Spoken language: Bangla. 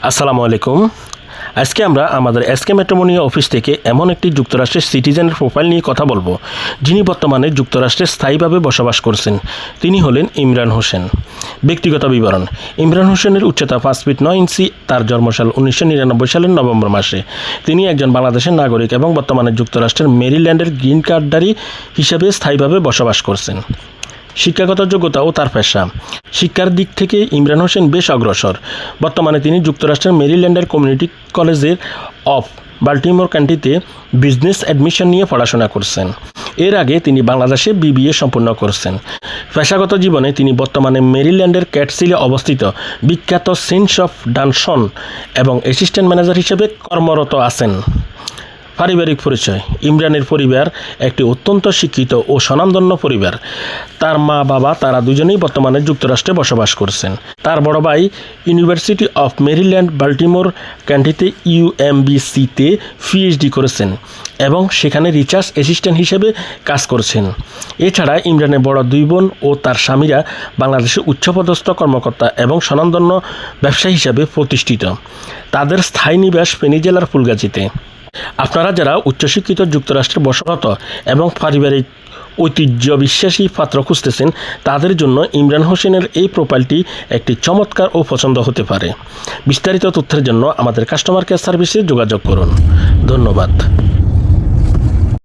আসসালামু আলাইকুম। আজকে আমরা আমাদের এসকে ম্যাট্রিমোনি অফিস থেকে এমন একটি যুক্তরাষ্ট্রের সিটিজেনের প্রোফাইল নিয়ে কথা বলবো, যিনি বর্তমানে যুক্তরাষ্ট্রে স্থায়ীভাবে বসবাস করছেন। তিনি হলেন ইমরান হোসেন। ব্যক্তিগত বিবরণ: ইমরান হোসেনের উচ্চতা 5 ফিট 9 ইঞ্চি। তার জন্মসাল 1999 সালের নভেম্বর মাসে। তিনি একজন বাংলাদেশের নাগরিক এবং বর্তমানে যুক্তরাষ্ট্রের মেরিল্যান্ডের গ্রিন কার্ডধারী হিসেবে স্থায়ীভাবে বসবাস করছেন। শিক্ষাগত যোগ্যতা ও তার পেশা: শিক্ষার দিক থেকে ইমরান হোসেন বেশ অগ্রসর। বর্তমানে তিনি যুক্তরাষ্ট্রের মেরিল্যান্ডের কমিউনিটি কলেজের অফ বাল্টিমোর কান্ট্রিতে বিজনেস অ্যাডমিশন নিয়ে পড়াশোনা করছেন। এর আগে তিনি বাংলাদেশে বিবিএ সম্পন্ন করছেন। পেশাগত জীবনে তিনি বর্তমানে মেরিল্যান্ডের ক্যাটসিলে অবস্থিত বিখ্যাত সেন্টস অফ ডানসন এবং অ্যাসিস্ট্যান্ট ম্যানেজার হিসেবে কর্মরত আছেন। পারিবারিক পরিচয়: ইমরানের পরিবার একটি অত্যন্ত শিক্ষিত ও স্বনামধন্য পরিবার। তার মা বাবা তারা দুজনেই বর্তমানে যুক্তরাষ্ট্রে বসবাস করছেন। তার বড় ভাই ইউনিভার্সিটি অফ মেরিল্যান্ড বাল্টিমোর কান্ট্রিতে ইউএমবিসিতে পিএইচডি করেছেন এবং সেখানে রিসার্চ অ্যাসিস্ট্যান্ট হিসেবে কাজ করছেন। এছাড়া ইমরানের বড় দুই বোন ও তার স্বামীরা বাংলাদেশের উচ্চপদস্থ কর্মকর্তা এবং স্বনামধন্য ব্যবসায়ী হিসেবে প্রতিষ্ঠিত। তাদের স্থায়ী নিবাস ফেনী জেলার ফুলগাজীতে। আপনারা যারা উচ্চশিক্ষিত যুক্তরাষ্ট্রে বসবাসরত এবং পারিবারিক ঐতিহ্য বিশ্বাসী পাত্র খুঁজতেছেন, তাদের জন্য ইমরান হোসেনের এই প্রোফাইলটি একটি চমৎকার ও পছন্দ হতে পারে। বিস্তারিত তথ্যের জন্য আমাদের কাস্টমার কেয়ার সার্ভিসে যোগাযোগ করুন। ধন্যবাদ।